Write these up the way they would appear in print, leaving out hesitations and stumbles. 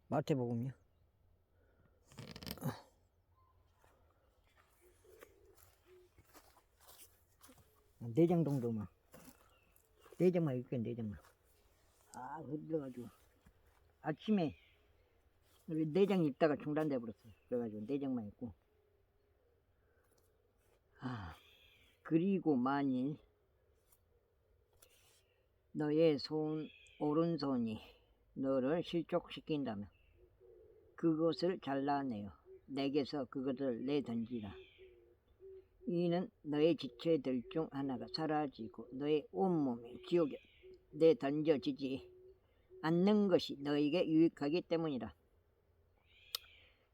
마태복음이요. 내장 정도만. 내장만 읽게, 내장만. 아, 그래가지고 아침에 내장 읽다가 중단돼 버렸어. 그래가지고 내장만 읽고. 아, 그리고 만일 너의 오른손이 너를 실족시킨다면 그것을 잘라내어 내게서 그것을 내던지라. 이는 너의 지체들 중 하나가 사라지고 너의 온몸이 지옥에 내던져지지 않는 것이 너에게 유익하기 때문이라.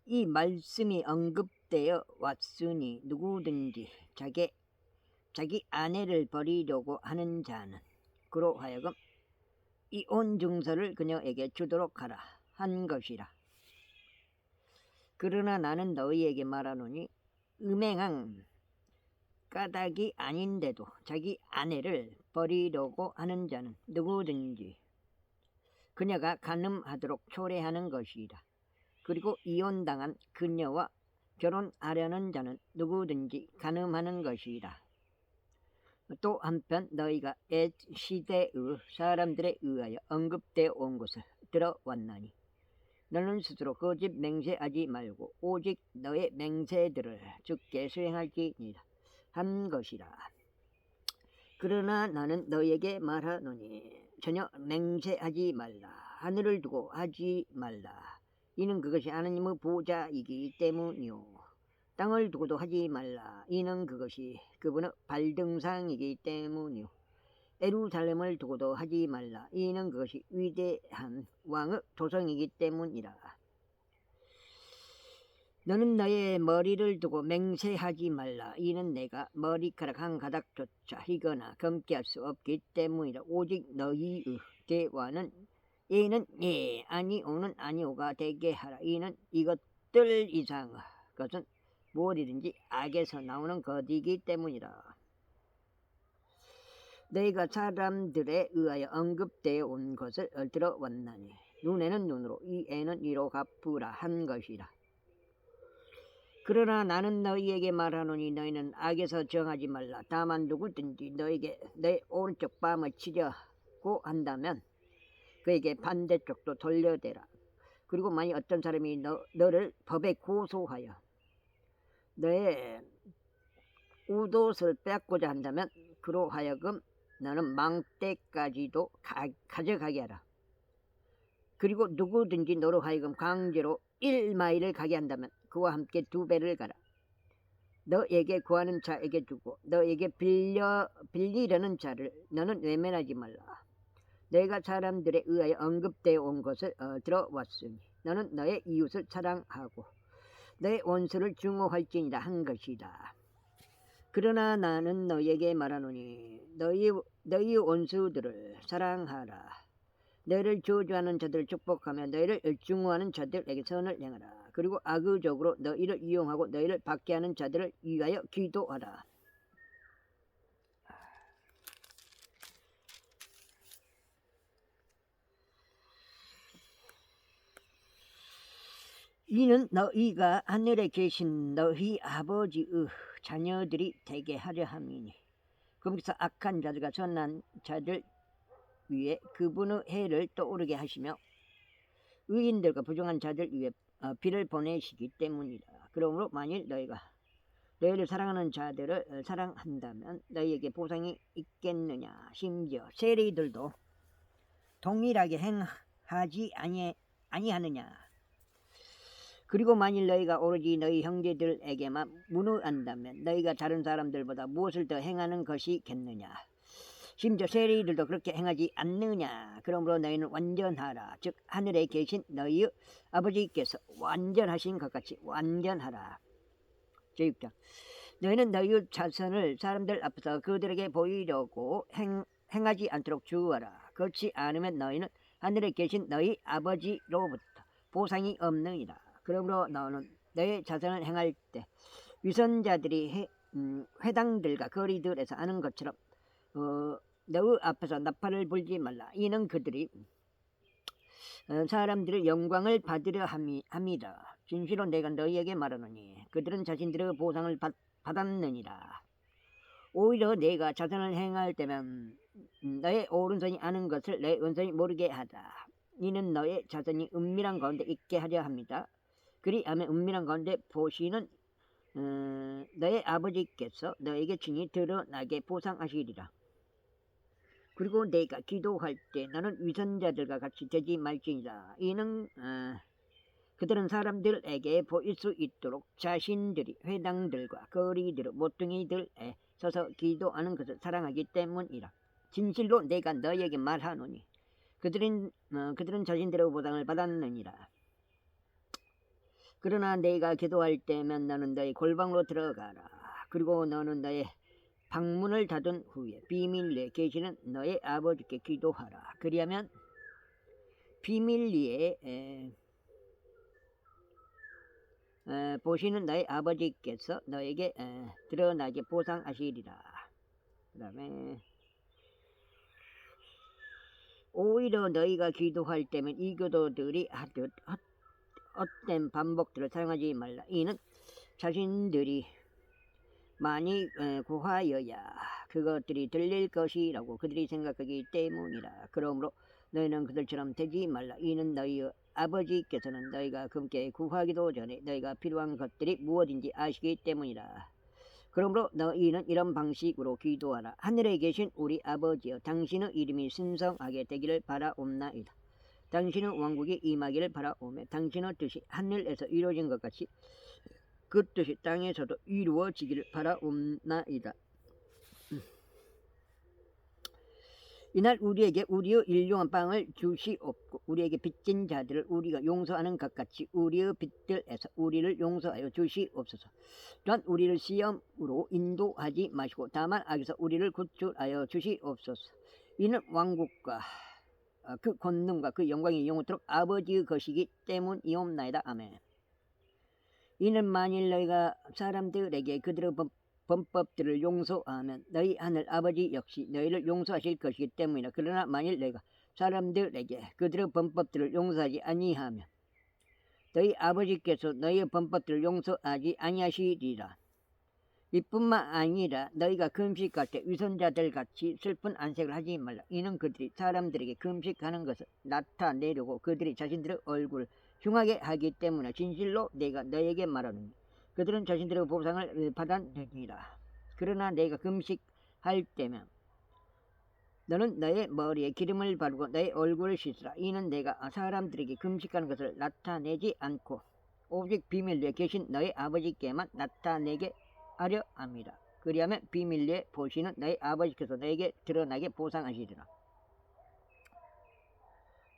이 말씀이 언급되어 왔으니 누구든지 자기 아내를 버리려고 하는 자는 그로 하여금 이혼 증서를 그녀에게 주도록 하라 한 것이라. 그러나 나는 너희에게 말하노니 음행한 까닭이 아닌데도 자기 아내를 버리려고 하는 자는 누구든지 그녀가 간음하도록 초래하는 것이라. 그리고 이혼당한 그녀와 결혼하려는 자는 누구든지 간음하는 것이라. 또 한편 너희가 옛 시대의 사람들에 의하여 언급되어 온 것을 들어왔나니 너는 스스로 거짓 맹세하지 말고 오직 너의 맹세들을 주께 수행할지니라 한 것이라. 그러나 나는 너희에게 말하노니 전혀 맹세하지 말라. 하늘을 두고 하지 말라. 이는 그것이 하나님의 보좌이기 때문이요. 땅을 두고도 하지 말라. 이는 그것이 그분의 발등상이기 때문이요. 예루살렘을 두고도 하지 말라. 이는 그것이 위대한 왕의 도성이기 때문이라. 너는 너의 머리를 두고 맹세하지 말라. 이는 내가 머리카락 한 가닥조차 희거나 검게 할 수 없기 때문이라. 오직 너희의 대화는 예는 예 아니오는 아니오가 되게 하라. 이는 이것들 이상의 것은 무엇이든지 악에서 나오는 것이기 때문이라. 너희가 사람들에 의하여 언급되어 온 것을 들어왔나니 눈에는 눈으로 이에는 이로 갚으라 한 것이라. 그러나 나는 너희에게 말하노니 너희는 악에서 정하지 말라. 다만 누구든지 너에게 내 오른쪽 뺨을 치려고 한다면 그에게 반대쪽도 돌려대라. 그리고 만약 어떤 사람이 너를 법에 고소하여 너의 우도를 빼앗고자 한다면 그로 하여금 너는 망대까지도 가져가게 하라. 그리고 누구든지 너로 하여금 강제로 1마일을 가게 한다면 그와 함께 2배를 가라. 너에게 구하는 자에게 주고 너에게 빌리려는 자를 너는 외면하지 말라. 내가 사람들에 의하여 언급되어 온 것을 들어왔으니 너는 너의 이웃을 사랑하고 너의 원수를 증오할지니라 한 것이다. 그러나 나는 너희에게 말하노니 너희 원수들을 사랑하라. 너희를 저주하는 자들을 축복하며 너희를 증오하는 자들에게 선을 행하라. 그리고 악의적으로 너희를 이용하고 너희를 박해하는 자들을 위하여 기도하라. 이는 너희가 하늘에 계신 너희 아버지의 자녀들이 되게 하려 함이니 거기서 악한 자들과 선한 자들 위에 그분의 해를 떠오르게 하시며 의인들과 부정한 자들 위에 비를 보내시기 때문이라. 그러므로 만일 너희가 너희를 사랑하는 자들을 사랑한다면 너희에게 보상이 있겠느냐. 심지어 세리들도 동일하게 행하지 아니하느냐. 그리고 만일 너희가 오로지 너희 형제들에게만 문의한다면 너희가 다른 사람들보다 무엇을 더 행하는 것이겠느냐. 심지어 세리들도 그렇게 행하지 않느냐. 그러므로 너희는 완전하라. 즉 하늘에 계신 너희의 아버지께서 완전하신 것 같이 완전하라. 제6장 너희는 너희의 자선을 사람들 앞에서 그들에게 보이려고 행하지 않도록 주어라. 그렇지 않으면 너희는 하늘에 계신 너희 아버지로부터 보상이 없느니라. 그러므로 너는 너의 자선을 행할 때 위선자들이 회당들과 거리들에서 하는 것처럼 너희 앞에서 나팔을 불지 말라. 이는 그들이 사람들의 영광을 받으려 함이라. 진실로 내가 너희에게 말하노니 그들은 자신들의 보상을 받았느니라. 오히려 내가 자선을 행할 때면 너의 오른손이 아는 것을 내 왼손이 모르게 하다. 이는 너의 자선이 은밀한 가운데 있게 하려 합니다. 그리하면 은밀한 가운데 보시는 너의 아버지께서 너에게 친히 드러나게 보상하시리라. 그리고 내가 기도할 때 너는 위선자들과 같이 되지 말지니라. 이는 그들은 사람들에게 보일 수 있도록 자신들이 회당들과 거리들 모퉁이들에 서서 기도하는 것을 사랑하기 때문이라. 진실로 내가 너희에게 말하노니 그들은 자신들의 보상을 받았느니라. 그러나 내가 기도할 때면 너는 너희 골방으로 들어가라. 그리고 너는 너의 방문을 닫은 후에 비밀리에 계시는 너의 아버지께 기도하라. 그리하면 비밀리에 보시는 너의 아버지께서 너에게 드러나게 보상하시리라. 그 다음에 오히려 너희가 기도할 때면 이 교도들이 하듯 헛된 반복들을 사용하지 말라. 이는 자신들이 많이 구하여야 그것들이 들릴 것이라고 그들이 생각하기 때문이라. 그러므로 너희는 그들처럼 되지 말라. 이는 너희의 아버지께서는 너희가 금께 구하기도 전에 너희가 필요한 것들이 무엇인지 아시기 때문이라. 그러므로 너희는 이런 방식으로 기도하라. 하늘에 계신 우리 아버지여, 당신의 이름이 신성하게 되기를 바라옵나이다. 당신의 왕국이 임하기를 바라오며 당신의 뜻이 하늘에서 이루어진 것 같이 그 뜻이 땅에서도 이루어지기를 바라옵나이다. 이날 우리에게 우리의 일용한 빵을 주시옵고 우리에게 빚진 자들을 우리가 용서하는 것 같이 우리의 빚들에서 우리를 용서하여 주시옵소서. 또한 우리를 시험으로 인도하지 마시고 다만 악에서 우리를 구출하여 주시옵소서. 이는 왕국과 그 권능과 그 영광이 영원토록 아버지의 것이기 때문이옵나이다. 아멘. 이는 만일 너희가 사람들에게 그들의 범법들을 용서하면 너희 하늘 아버지 역시 너희를 용서하실 것이기 때문이라. 그러나 만일 너희가 사람들에게 그들의 범법들을 용서하지 아니하면 너희 아버지께서 너희의 범법들을 용서하지 아니하시리라. 이뿐만 아니라 너희가 금식할 때 위선자들 같이 슬픈 안색을 하지 말라. 이는 그들이 사람들에게 금식하는 것을 나타내려고 그들이 자신들의 얼굴을 흉하게 하기 때문에 진실로 내가 너에게 말하노니 그들은 자신들의 보상을 받았느니라. 그러나 내가 금식할 때면 너는 너의 머리에 기름을 바르고 너의 얼굴을 씻으라. 이는 내가 사람들에게 금식하는 것을 나타내지 않고 오직 비밀리에 계신 너의 아버지께만 나타내게 하려 합니다. 그리하면 비밀리에 보시는 너희 아버지께서 너에게 드러나게 보상하시리라.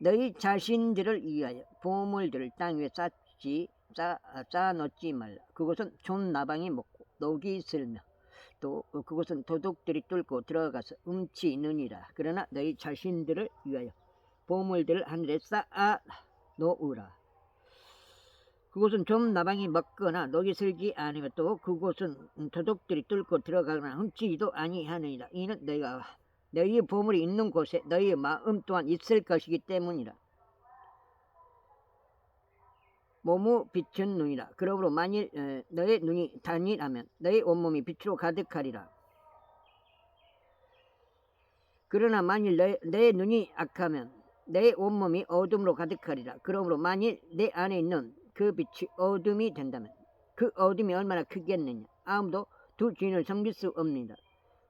너희 자신들을 위하여 보물들을 땅 위에 쌓아놓지 말라. 그것은 촌나방이 먹고 녹이 슬며 또 그것은 도둑들이 뚫고 들어가서 훔치느니라. 그러나 너희 자신들을 위하여 보물들을 하늘에 쌓아놓으라. 그곳은 좀 나방이 먹거나 녹이 슬지 아니며 또 그곳은 도둑들이 뚫고 들어가거나 훔치지도 아니하느니라. 이는 너희의 보물이 있는 곳에 너희의 마음 또한 있을 것이기 때문이라. 몸의 빛은 눈이라. 그러므로 만일 너의 눈이 단일하면 너의 온몸이 빛으로 가득하리라. 그러나 만일 너의 눈이 악하면 내 온몸이 어둠으로 가득하리라. 그러므로 만일 내 안에 있는 그 빛이 어둠이 된다면 그 어둠이 얼마나 크겠느냐. 아무도 두 주인을 섬길 수 없느니라.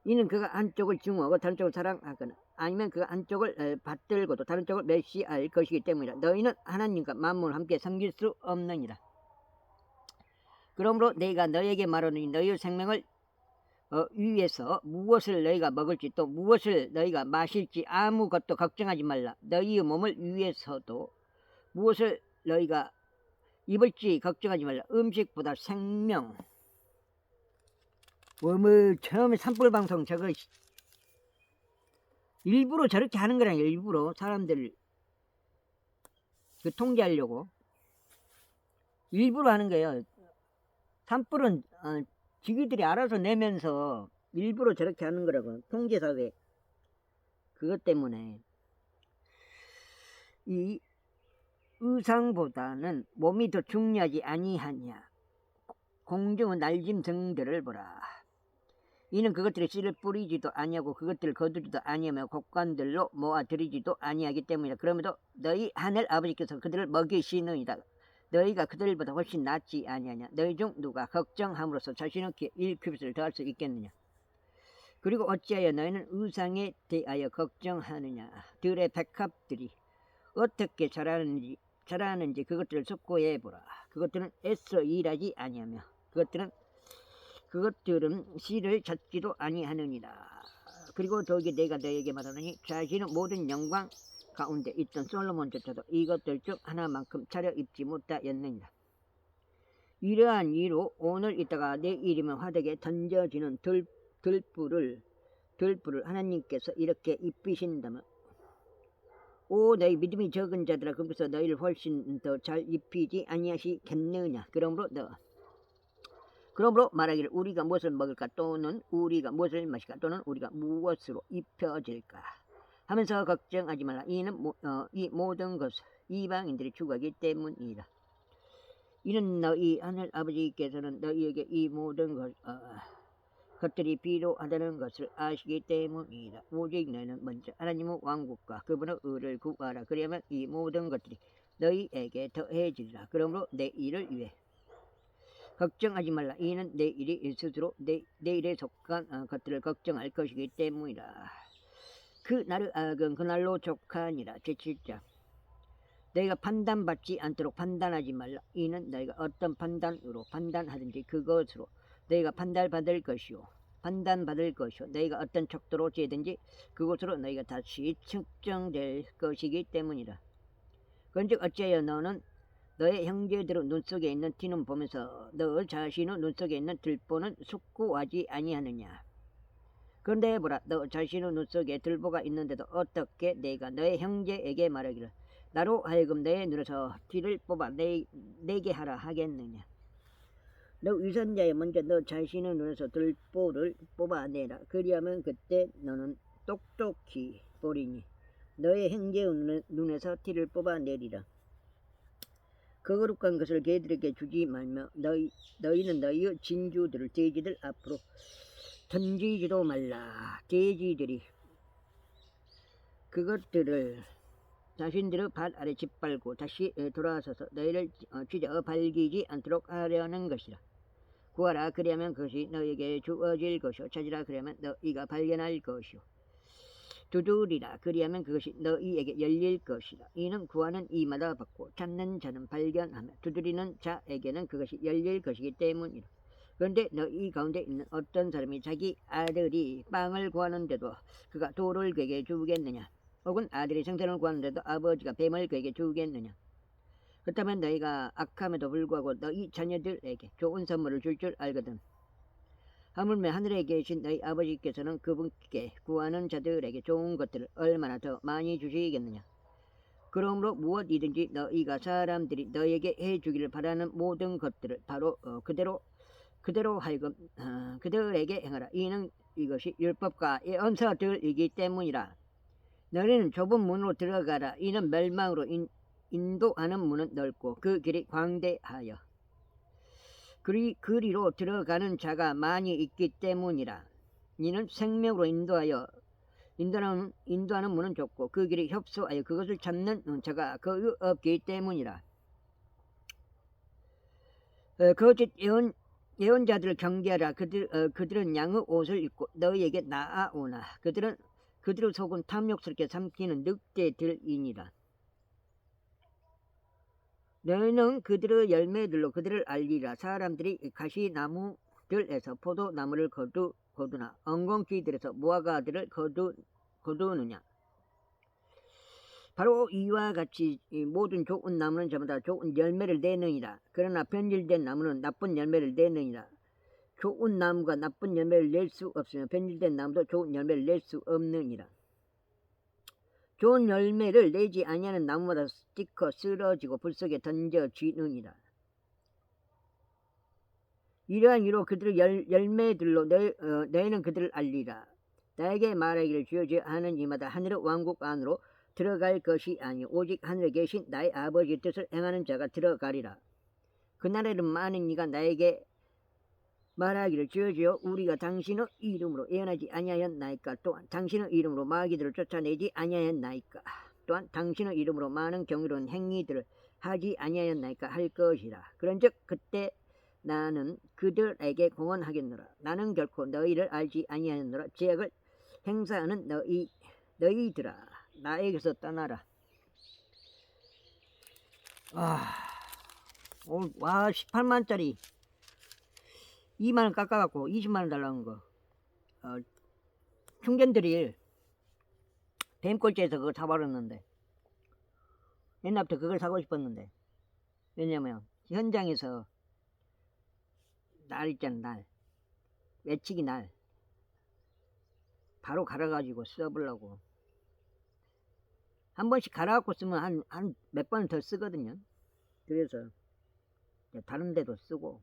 이는 그가 한쪽을 증오하고 다른 쪽을 사랑하거나 아니면 그가 한쪽을 받들고도 다른 쪽을 멸시할 것이기 때문이라. 너희는 하나님과 만몬을 함께 섬길 수 없느니라. 그러므로 내가 너희에게 말하노니 너희의 생명을 위해서 무엇을 너희가 먹을지 또 무엇을 너희가 마실지 아무것도 걱정하지 말라. 너희의 몸을 위해서도 무엇을 너희가 입을지 걱정하지 말라. 음식보다 생명. 처음에 산불 방송 저거 일부러 저렇게 하는 거랑 일부러 사람들 그 통제하려고 일부러 하는 거예요. 산불은 지기들이 알아서 내면서 일부러 저렇게 하는 거라고. 통제사회 그것 때문에 이 의상보다는 몸이 더 중요하지 아니하냐. 공중의 날짐승들을 보라. 이는 그것들의 씨를 뿌리지도 아니하고 그것들을 거두지도 아니하며 곡간들로 모아들이지도 아니하기 때문이다. 그러므로 너희 하늘 아버지께서 그들을 먹이시느니라. 너희가 그들보다 훨씬 낫지 아니하냐. 너희 중 누가 걱정함으로써 자신의 일큐빗을 더할 수 있겠느냐. 그리고 어찌하여 너희는 의상에 대하여 걱정하느냐. 들의 백합들이 어떻게 자라는지 그것들을 숙고해 보라. 그것들은 애써 일하지 아니하며 그것들은 씨를 찾지도 아니하느니라. 그리고 더욱이 내가 너에게 말하노니 자신의 모든 영광 가운데 있던 솔로몬조차도 이것들 중 하나만큼 차려입지 못하였느니라. 이러한 이로 오늘 있다가 내일이면 화덕에 던져지는 들불을 하나님께서 이렇게 입히신다면 오 너희 믿음이 적은 자들아 그래서 너희를 훨씬 더 잘 입히지 아니하시겠느냐. 그러므로 말하기를 우리가 무엇을 먹을까 또는 우리가 무엇을 마실까 또는 우리가 무엇으로 입혀질까 하면서 걱정하지 말라. 이는 이 모든 것을 이방인들이 추구하기 때문이라. 이는 너희 하늘 아버지께서는 너희에게 이 모든 것들이 필요하다는 것을 아시기 때문이다. 오직 너희는 먼저 하나님의 왕국과 그분의 의를 구하라. 그러면 이 모든 것들이 너희에게 더해지리라. 그러므로 내일을 위해 걱정하지 말라. 이는 내일이 스스로 내일에 속한 것들을 걱정할 것이기 때문이라. 그날의 악은 그날로 족하니라. 제7장 너희가 판단받지 않도록 판단하지 말라. 이는 너희가 어떤 판단으로 판단하든지 그것으로 너희가 판단받을 것이요 너희가 어떤 척도로 재든지 그것으로 너희가 다시 측정될 것이기 때문이라. 그런즉 어찌하여 너는 너의 형제들의 눈속에 있는 티는 보면서 너 자신의 눈속에 있는 들보는 숙고하지 아니하느냐. 그런데 보라 너 자신의 눈속에 들보가 있는데도 어떻게 내가 너의 형제에게 말하기를 나로 하여금 너의 눈에서 티를 뽑아 내게 하라 하겠느냐. 너 위선자여 먼저 너 자신의 눈에서 들보를 뽑아내라. 그리하면 그때 너는 똑똑히 보리니 너의 형제의 눈에서 티를 뽑아내리라. 그 거룩한 것을 개들에게 주지 말며 너희는 너희의 진주들을 돼지들 앞으로 던지지도 말라. 돼지들이 그것들을 자신들의 발 아래 짓밟고 다시 돌아서서 너희를 찢어 발기지 않도록 하려는 것이라. 구하라 그리하면 그것이 너희에게 주어질 것이요 찾으라 그리하면 너희가 발견할 것이요 두드리라 그리하면 그것이 너희에게 열릴 것이라. 이는 구하는 이마다 받고 찾는 자는 발견하며 두드리는 자에게는 그것이 열릴 것이기 때문이라. 그런데 너희 가운데 있는 어떤 사람이 자기 아들이 빵을 구하는데도 그가 돌을 그에게 주겠느냐. 혹은 아들이 생선을 구하는데도 아버지가 뱀을 그에게 주겠느냐. 그렇다면 너희가 악함에도 불구하고 너희 자녀들에게 좋은 선물을 줄 줄 알거든. 하물며 하늘에 계신 너희 아버지께서는 그분께 구하는 자들에게 좋은 것들을 얼마나 더 많이 주시겠느냐. 그러므로 무엇이든지 너희가 사람들이 너희에게 해주기를 바라는 모든 것들을 바로 그대로 하여금 그들에게 행하라. 이는 이것이 율법과 예언서들이기 때문이라. 너희는 좁은 문으로 들어가라. 이는 멸망으로 인도하는 문은 넓고 그 길이 광대하여 그리로 들어가는 자가 많이 있기 때문이라. 이는 생명으로 인도하는 문은 좁고 그 길이 협소하여 그것을 찾는 자가 거의 없기 때문이라. 거짓 예언자들을 경계하라. 그들은 양의 옷을 입고 너희에게 나아오나 그들의 속은 탐욕스럽게 삼키는 늑대들이니라. 너희는 그들의 열매들로 그들을 알리라. 사람들이 가시나무들에서 포도나무를 거두나 엉겅퀴들에서 무화과들을 거두느냐. 바로 이와 같이 모든 좋은 나무는 저마다 좋은 열매를 내느니라. 그러나 변질된 나무는 나쁜 열매를 내느니라. 좋은 나무가 나쁜 열매를 낼 수 없으며 변질된 나무도 좋은 열매를 낼 수 없느니라. 좋은 열매를 내지 아니하는 나무마다 찍혀 쓰러지고 불 속에 던져지느니라. 이러한 이로 그들의 열매들로 너희는 그들을 알리라. 나에게 말하기를 주여 하는 이마다 하늘의 왕국 안으로 들어갈 것이 아니오 오직 하늘에 계신 나의 아버지의 뜻을 행하는 자가 들어가리라. 그날에는 많은 이가 나에게 말하기를 주여 우리가 당신의 이름으로 예언하지 아니하였나이까. 또한 당신의 이름으로 마귀들을 쫓아내지 아니하였나이까. 또한 당신의 이름으로 많은 경이로운 행위들을 하지 아니하였나이까 할 것이라. 그런즉 그때 나는 그들에게 공언하겠노라. 나는 결코 너희를 알지 아니하였노라. 죄악을 행사하는 너희들아 나에게서 떠나라. 와 18만짜리 2만원 깎아갖고 20만원 달라는 거. 충전드릴 뱀꼴찌에서 그거 사버렸는데 옛날부터 그걸 사고 싶었는데, 왜냐면 현장에서 날 있잖아, 날 외치기 날 바로 갈아가지고 써보려고. 한 번씩 갈아갖고 쓰면 한 몇 번은 더 쓰거든요. 그래서 다른 데도 쓰고,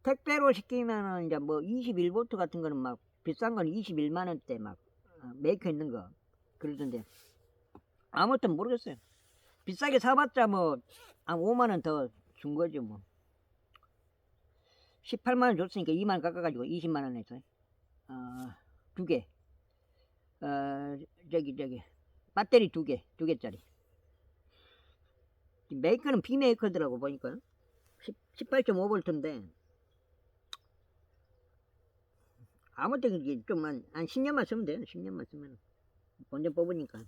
택배로 시키면은 이제 뭐 21V 같은 거는 막 비싼 건 21만원대 막 메이커 있는 거 그러던데, 아무튼 모르겠어요. 비싸게 사봤자 뭐 한 5만원 더 준 거죠 뭐. 18만원 줬으니까 2만원 깎아가지고 20만원 해서 두 개. 저기 배터리 두 개짜리. 메이커는 비메이커더라고 보니까. 18.5V인데 아무튼 이게 좀 한 10년만 쓰면 돼요. 10년만 쓰면 본전 뽑으니까.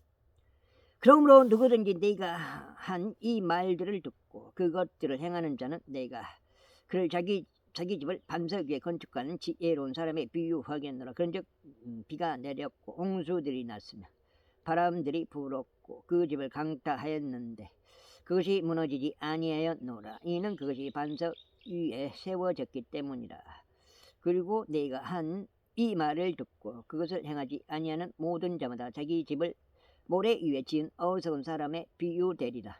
그러므로 누구든지 네가 한 이 말들을 듣고 그것들을 행하는 자는 내가 그를 자기 집을 반석 위에 건축하는 지혜로운 사람에 비유하겠노라. 그런즉 비가 내렸고 홍수들이 났으며 바람들이 불었고 그 집을 강타하였는데 그것이 무너지지 아니하였노라. 이는 그것이 반석 위에 세워졌기 때문이라. 그리고 네가 한 이 말을 듣고 그것을 행하지 아니하는 모든 자마다 자기 집을 모래 위에 지은 어리석은 사람에 비유되리라.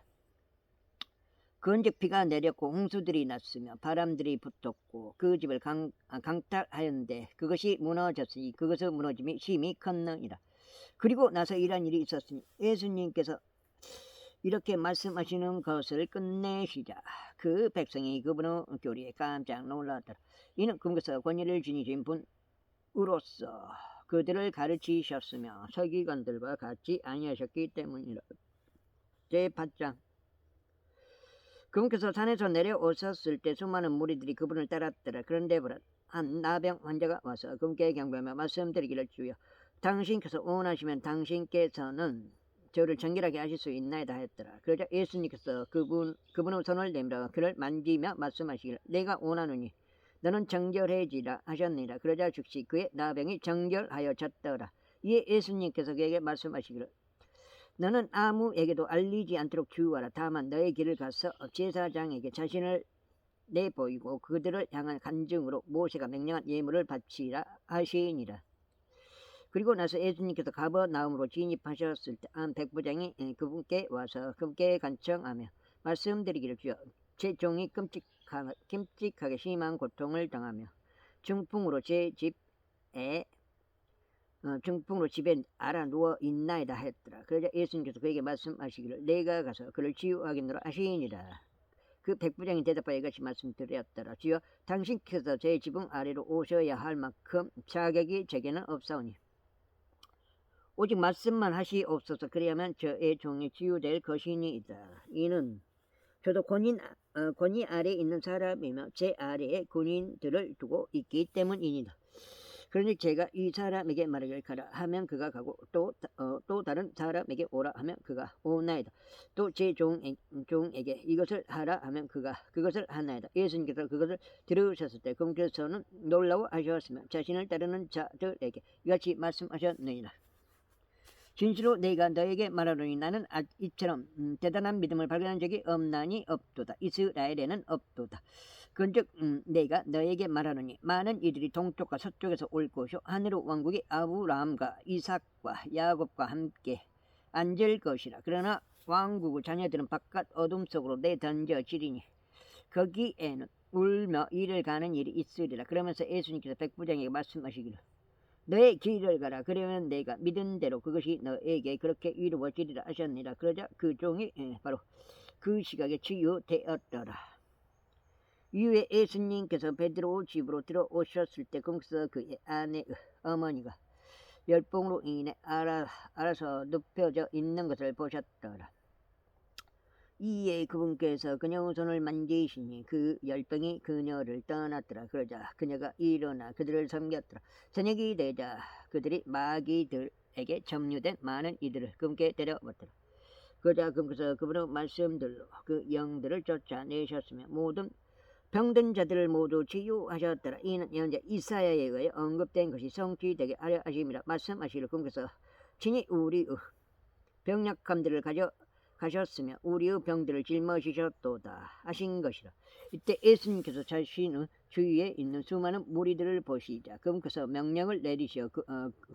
그런즉 비가 내렸고 홍수들이 났으며 바람들이 붙었고 그 집을 강탈하였는데 그것이 무너졌으니 그것의 무너짐이 심히 컸느니라. 그리고 나서 이런 일이 있었으니 예수님께서 이렇게 말씀하시는 것을 끝내시자 그 백성이 그분의 교리에 깜짝 놀랐더라. 이는 그분께서 권위를 지니신 분으로서 그들을 가르치셨으며 서기관들과 같이 아니하셨기 때문이라. 제8장. 그분께서 산에서 내려오셨을 때 수많은 무리들이 그분을 따랐더라. 그런데 한 나병 환자가 와서 그분께 경배하며 말씀드리기를 주여 당신께서 원하시면 당신께서는 저를 정결하게 하실 수 있나이다 했더라. 그러자 예수님께서 그분의 손을 내밀어 그를 만지며 말씀하시기를 내가 원하노니 너는 정결해지라 하셨느니라. 그러자 즉시 그의 나병이 정결하여졌더라. 이에 예수님께서 그에게 말씀하시기를 너는 아무에게도 알리지 않도록 주의하라. 다만 너의 길을 가서 제사장에게 자신을 내보이고 그들을 향한 간증으로 모세가 명령한 예물을 바치라 하시니라. 그리고 나서 예수님께서 가버나움으로 진입하셨을 때 한 백부장이 그분께 와서 그분께 간청하며 말씀드리기를 주여 제 종이 끔찍하게 심한 고통을 당하며 중풍으로 집에 알아 누워 있나이다 했더라. 그러자 예수님께서 그에게 말씀하시기를 내가 가서 그를 치유하겠노라 하시니라. 그 백부장이 대답하여 이같이 말씀드렸더라. 주여 당신께서 제 지붕 아래로 오셔야 할 만큼 자격이 제게는 없사오니 오직 말씀만 하시옵소서. 그리하면 저의 종이 치유될 것이니이다. 이는 저도 권위 아래에 있는 사람이며 제 아래에 군인들을 두고 있기 때문이니라. 그러니 제가 이 사람에게 말하기를 가라 하면 그가 가고 또 다른 사람에게 오라 하면 그가 오나이다. 또 제 종에게 이것을 하라 하면 그가 그것을 하나이다. 예수님께서 그것을 들으셨을 때 그분께서는 놀라워하셨으며 자신을 따르는 자들에게 이같이 말씀하셨느니라. 진실로 내가 너에게 말하노니 나는 이처럼 대단한 믿음을 발견한 적이 없나니 없도다. 이스라엘에는 없도다. 그런즉 내가 너에게 말하노니 많은 이들이 동쪽과 서쪽에서 올 것이요 하늘의 왕국이 아브라함과 이삭과 야곱과 함께 앉을 것이라. 그러나 왕국의 자녀들은 바깥 어둠 속으로 내던져지리니 거기에는 울며 이를 가는 일이 있으리라. 그러면서 예수님께서 백부장에게 말씀하시기를 너의 길을 가라. 그러면 내가 믿은 대로 그것이 너에게 그렇게 이루어지리라 하셨느니라. 그러자 그 종이 바로 그 시각에 치유되었더라. 이후에 예수님께서 베드로 집으로 들어오셨을 때 거기서 그의 아내 어머니가 열병으로 인해 알아서 눕혀져 있는 것을 보셨더라. 이에 그분께서 그녀의 손을 만지시니 그 열병이 그녀를 떠났더라. 그러자 그녀가 일어나 그들을 섬겼더라. 저녁이 되자 그들이 마귀들에게 점유된 많은 이들을 그분께 데려왔더라. 그러자 그분께서 그분의 말씀들로 그 영들을 쫓아내셨으며 모든 병든 자들을 모두 치유하셨더라. 이는 현재 이사야에 의해 언급된 것이 성취되게 하려 하심이라 말씀하시기를 그분께서 친히 우리의 병약함들을 가셨으며 우리의 병들을 짊어지셨도다 하신 것이라. 이때 예수님께서 자신의 주위에 있는 수많은 무리들을 보시자 그분께서 명령을 내리시어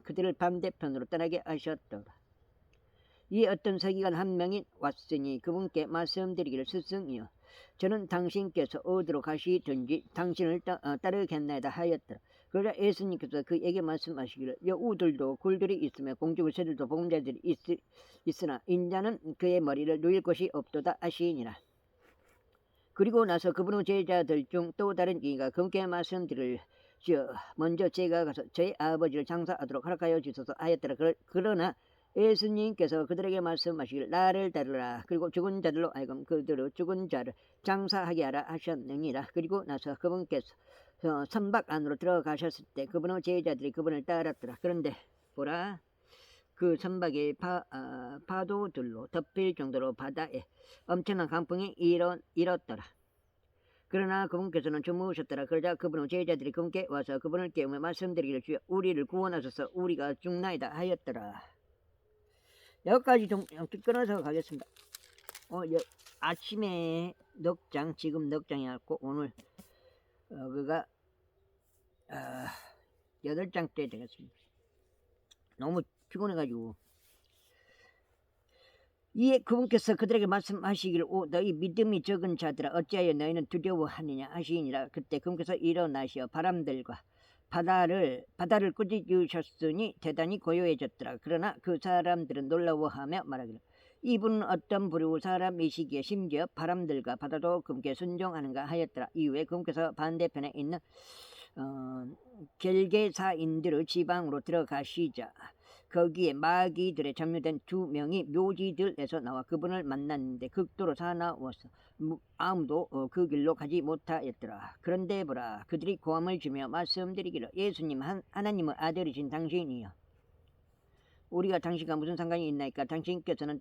그들을 반대편으로 떠나게 하셨더라. 이 어떤 서기관 한 명이 왔으니 그분께 말씀드리기를 스승이여 저는 당신께서 어디로 가시든지 당신을 따르겠나이다 하였더라. 그러자 예수님께서 그에게 말씀하시기를 여우들도 굴들이 있으며 공중의 새들도 보금자들이 있으나 인자는 그의 머리를 누일 곳이 없도다 하시니라. 그리고 나서 그분의 제자들 중 또 다른 이가 그분께 말씀드릴 먼저 제가 가서 저희 아버지를 장사하도록 허락하여 주소서 하였더라. 그러나 예수님께서 그들에게 말씀하시길 나를 따르라. 그리고 죽은 자들로 하여금 그들의 죽은 자를 장사하게 하라 하셨느니라. 그리고 나서 그분께서 선박 안으로 들어가셨을 때 그분의 제자들이 그분을 따랐더라. 그런데 보라 그 선박이 파도들로 덮일 정도로 바다에 엄청난 강풍이 일었더라. 그러나 그분께서는 주무셨더라. 그러자 그분의 제자들이 그분께 와서 그분을 깨우며 말씀드리기를 주여 우리를 구원하소서 우리가 죽나이다 하였더라. 여기까지 좀 끊어서 가겠습니다. 아침에 넉장 지금 넉장이었고 오늘 그가 8장 때 되겠습니다. 너무 피곤해가지고 이에 그분께서 그들에게 말씀하시기를 너희 믿음이 적은 자들아 어찌하여 너희는 두려워하느냐 하시니라. 그때 그분께서 일어나시어 바람들과 바다를 꾸짖으셨으니 대단히 고요해졌더라. 그러나 그 사람들은 놀라워하며 말하기를 이분은 어떤 부류의 사람이시기에 심지어 바람들과 바다도 그분께 순종하는가 하였더라. 이후에 그분께서 반대편에 있는 겔게사인들의 지방으로 들어가시자 거기에 마귀들에 점유된 2명이 묘지들에서 나와 그분을 만났는데 극도로 사나워서 아무도 그 길로 가지 못하였더라. 그런데 보라 그들이 고함을 주며 말씀드리기를 예수님 하나님의 아들이신 당신이여 우리가 당신과 무슨 상관이 있나이까. 당신께서는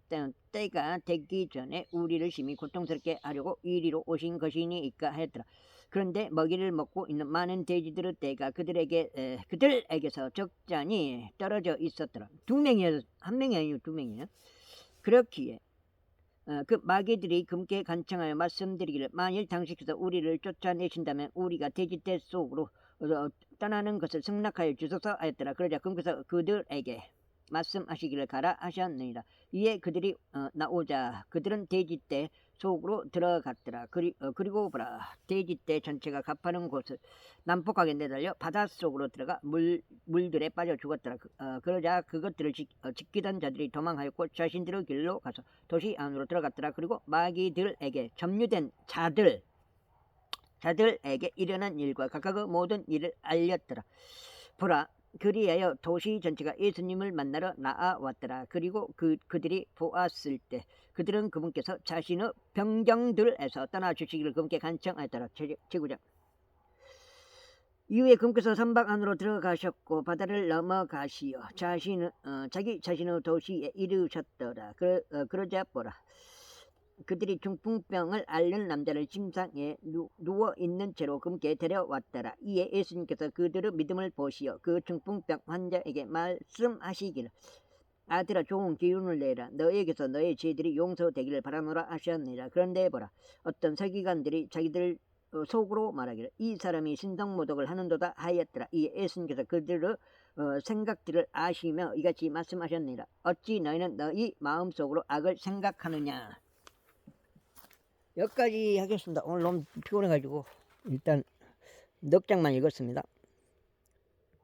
때가 되기 전에 우리를 심히 고통스럽게 하려고 이리로 오신 것이니이까 하였더라. 그런데 먹이를 먹고 있는 많은 돼지들의 떼가 그들에게서 적잖이 떨어져 있었더라. 2명이어서 1명이 아니고 2명이에요. 그렇기에 그 마귀들이 금께 간청하여 말씀드리기를 만일 당신께서 우리를 쫓아내신다면 우리가 돼지떼 속으로 떠나는 것을 승낙하여 주소서 하였더라. 그러자 금께서 그들에게 말씀하시기를 가라 하셨느니라. 이에 그들이 나오자 그들은 돼지떼 속으로 들어갔더라. 그리고 보라 돼지떼 전체가 가파른 곳을 난폭하게 내달려 바닷속으로 들어가 물들에 빠져 죽었더라. 그러자 그것들을 지키던 자들이 도망하였고 자신들의 길로 가서 도시 안으로 들어갔더라. 그리고 마귀들에게 점유된 자들에게 일어난 일과 각각의 모든 일을 알렸더라. 보라 그리하여 도시 전체가 예수님을 만나러 나아왔더라. 그리고 그들이 보았을 때 그들은 그분께서 자신의 병정들에서 떠나주시기를 그분께 간청하였더라. 제9장 이후에 그분께서 선박 안으로 들어가셨고 바다를 넘어가시어 자기 자신의 도시에 이르셨더라. 그러자 보라 그들이 중풍병을 앓는 남자를 침상에 누워있는 채로 그분께 데려왔더라. 이에 예수님께서 그들의 믿음을 보시어 그 중풍병 환자에게 말씀하시기를 아들아 좋은 기운을 내라. 너에게서 너의 죄들이 용서되기를 바라노라 하셨느니라. 그런데 보라 어떤 서기관들이 자기들 속으로 말하기를 이 사람이 신성모독을 하는도다 하였더라. 이에 예수님께서 그들의 생각들을 아시며 이같이 말씀하셨느니라. 어찌 너희는 너희 마음속으로 악을 생각하느냐. 여기까지 하겠습니다. 오늘 너무 피곤해가지고 일단 넉 장만 읽었습니다.